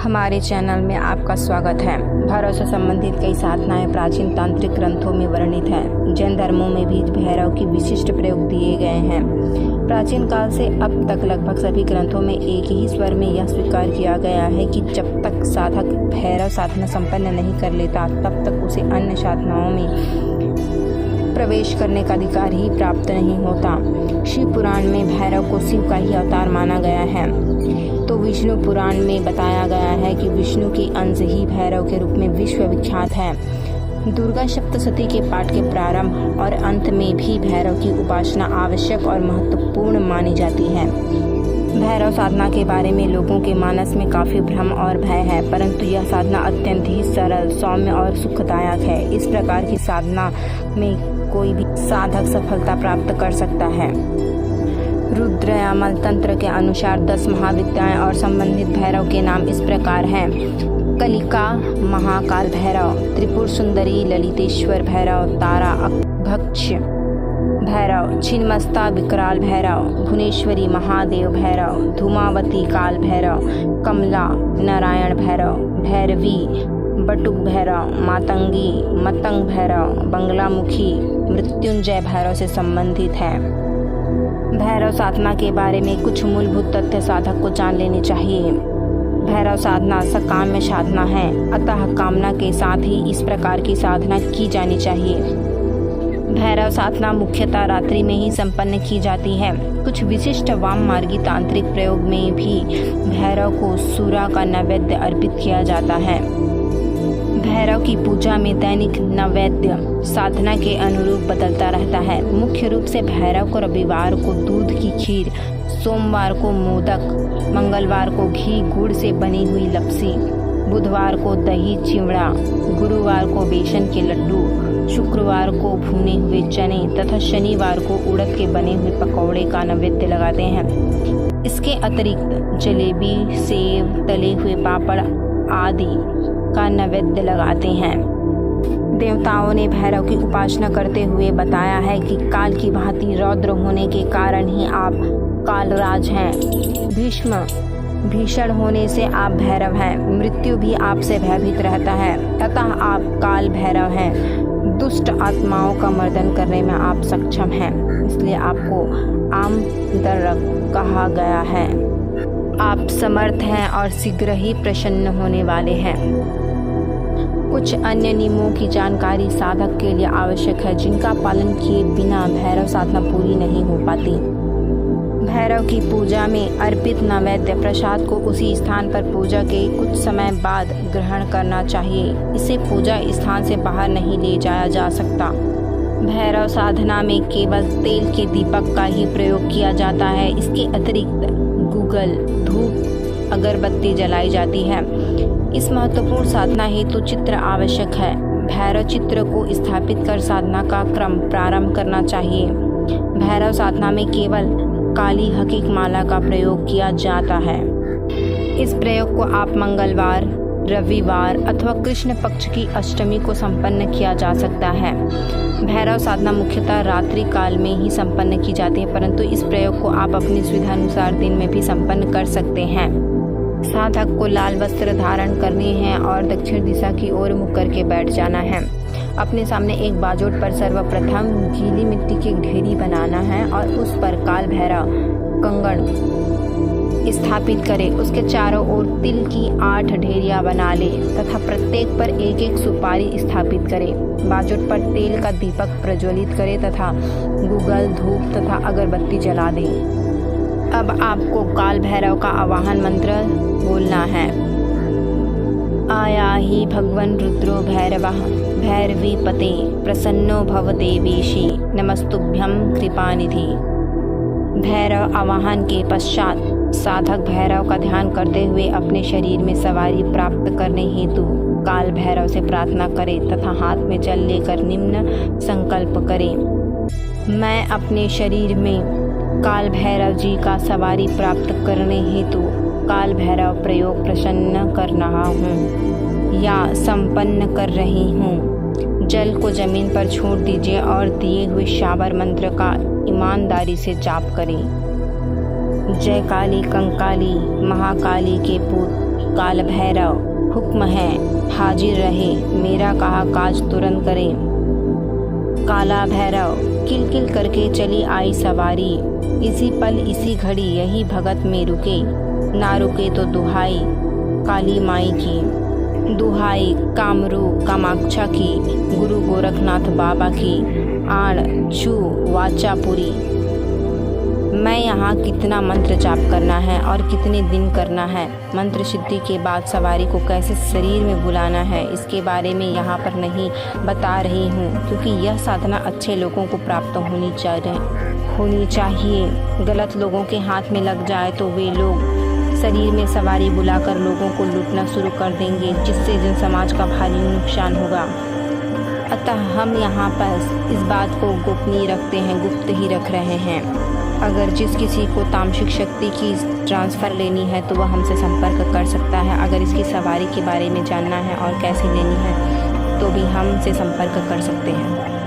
हमारे चैनल में आपका स्वागत है। भैरव से संबंधित कई साधनाएं प्राचीन तांत्रिक ग्रंथों में वर्णित हैं। जैन धर्मों में भी भैरव की विशिष्ट प्रयोग दिए गए हैं। प्राचीन काल से अब तक लगभग सभी ग्रंथों में एक ही स्वर में यह स्वीकार किया गया है कि जब तक साधक भैरव साधना संपन्न नहीं कर लेता तब तक उसे अन्य साधनाओं में प्रवेश करने का अधिकार ही प्राप्त नहीं होता। शिव पुराण में भैरव को शिव का ही अवतार माना गया है, तो विष्णु पुराण में बताया गया है कि विष्णु के अंश ही भैरव के रूप में विश्व विख्यात है। दुर्गा सप्तशती के पाठ के प्रारंभ और अंत में भी भैरव की उपासना आवश्यक और महत्वपूर्ण मानी जाती है। भैरव साधना के बारे में लोगों के मानस में काफ़ी भ्रम और भय है, परंतु यह साधना अत्यंत ही सरल, सौम्य और सुखदायक है। इस प्रकार की साधना में कोई भी साधक सफलता प्राप्त कर सकता है। रुद्रयामल तंत्र के अनुसार 10 महाविद्याएं और संबंधित भैरव के नाम इस प्रकार हैं: कलिका महाकाल भैरव, त्रिपुर सुंदरी ललितेश्वर भैरव, तारा भक्ष भैरव, छिन्नमस्ता विकराल भैरव, भुवनेश्वरी महादेव भैरव, धूमावती काल भैरव, कमला नारायण भैरव, भैरवी बटुक भैरव, मातंगी मतंग भैरव, बंगलामुखी मृत्युंजय भैरव से संबंधित है। भैरव साधना के बारे में कुछ मूलभूत तथ्य साधक को जान लेने चाहिए। भैरव साधना सकाम्य साधना है, अतः कामना के साथ ही इस प्रकार की साधना की जानी चाहिए। भैरव साधना मुख्यतः रात्रि में ही संपन्न की जाती है। कुछ विशिष्ट वाम मार्गी तांत्रिक प्रयोग में भी भैरव को सूरा का नैवेद्य अर्पित किया जाता है। भैरव की पूजा में दैनिक नैवेद्य साधना के अनुरूप बदलता रहता है। मुख्य रूप से भैरव को रविवार को दूध की खीर, सोमवार को मोदक, मंगलवार को घी गुड़ से बनी हुई लपसी, बुधवार को दही चिवड़ा, गुरुवार को बेसन के लड्डू, शुक्रवार को भुने हुए चने तथा शनिवार को उड़द के बने हुए पकौड़े का नैवेद्य लगाते हैं। इसके अतिरिक्त जलेबी, सेव, तले हुए पापड़ आदि का नैवेद्य लगाते हैं। देवताओं ने भैरव की उपासना करते हुए बताया है कि काल की भांति रौद्र होने के कारण ही आप कालराज हैं। भीषण होने से आप भैरव हैं। मृत्यु भी आपसे भयभीत रहता है, अतः आप काल भैरव हैं। दुष्ट आत्माओं का मर्दन करने में आप सक्षम हैं, इसलिए आपको आमदरक कहा गया है। आप समर्थ हैं और शीघ्र ही प्रसन्न होने वाले हैं। कुछ अन्य नियमों की जानकारी साधक के लिए आवश्यक है, जिनका पालन किए बिना भैरव साधना पूरी नहीं हो पाती। भैरव की पूजा में अर्पित नैवेद्य प्रसाद को उसी स्थान पर पूजा के कुछ समय बाद ग्रहण करना चाहिए। इसे पूजा स्थान से बाहर नहीं ले जाया जा सकता। भैरव साधना में केवल तेल के दीपक का ही प्रयोग किया जाता है। इसके अतिरिक्त गूगल, धूप, अगरबत्ती जलाई जाती है। इस महत्वपूर्ण साधना हेतु चित्र आवश्यक है। भैरव चित्र को स्थापित कर साधना का क्रम प्रारंभ करना चाहिए। भैरव साधना में केवल काली हकीक माला का प्रयोग किया जाता है। इस प्रयोग को आप मंगलवार, रविवार अथवा कृष्ण पक्ष की अष्टमी को संपन्न किया जा सकता है। भैरव साधना मुख्यतः रात्रि काल में ही संपन्न की जाती है, परंतु इस प्रयोग को आप अपनी सुविधानुसार दिन में भी संपन्न कर सकते हैं। साधक को लाल वस्त्र धारण करने हैं और दक्षिण दिशा की ओर मुख करके बैठ जाना है। अपने सामने एक बाजोट पर सर्वप्रथम गीली मिट्टी की ढेरी बनाना है और उस पर काल भैरव कंगन स्थापित करें। उसके चारों ओर तिल की 8 ढेरियां बना ले तथा प्रत्येक पर एक एक सुपारी स्थापित करें। बाजोट पर तेल का दीपक प्रज्वलित करें तथा गूगल, धूप तथा अगरबत्ती जला दें। अब आपको काल भैरव का आवाहन मंत्र बोलना है। आया ही भगवन रुद्रो भैरवः भैरवी पते प्रसन्नो भव देवेशी नमस्तुभ्यं कृपानिधि। भैरव आवाहन के पश्चात साधक भैरव का ध्यान करते हुए अपने शरीर में सवारी प्राप्त करने हेतु काल भैरव से प्रार्थना करे तथा हाथ में जल लेकर निम्न संकल्प करे: मैं अपने शरीर में काल भैरव जी का सवारी प्राप्त करने हेतु काल भैरव प्रयोग प्रसन्न कर रहा हूँ या संपन्न कर रही हूँ। जल को जमीन पर छोड़ दीजिए और दिए हुए शाबर मंत्र का ईमानदारी से जाप करें। जय काली कंकाली महाकाली के पुत्र काल भैरव हुक्म है हाजिर रहे, मेरा कहा काज तुरंत करे। काला भैरव किल किल करके चली आई सवारी, इसी पल इसी घड़ी यही भगत में रुके, ना रुके तो दुहाई काली माई की, दुहाई कामरूप कामाक्षा की, गुरु गोरखनाथ बाबा की, आण छू वाचापुरी। मैं यहाँ कितना मंत्र जाप करना है और कितने दिन करना है, मंत्र सिद्धि के बाद सवारी को कैसे शरीर में बुलाना है, इसके बारे में यहाँ पर नहीं बता रही हूँ, क्योंकि यह साधना अच्छे लोगों को प्राप्त होनी चाहिए। गलत लोगों के हाथ में लग जाए तो वे लोग शरीर में सवारी बुलाकर लोगों को लूटना शुरू कर देंगे, जिससे जन समाज का भारी नुकसान होगा। अतः हम यहाँ पर इस बात को गोपनीय रखते हैं, गुप्त ही रख रहे हैं। अगर जिस किसी को तामसिक शक्ति की ट्रांसफ़र लेनी है तो वह हमसे संपर्क कर सकता है। अगर इसकी सवारी के बारे में जानना है और कैसे लेनी है तो भी हमसे संपर्क कर सकते हैं।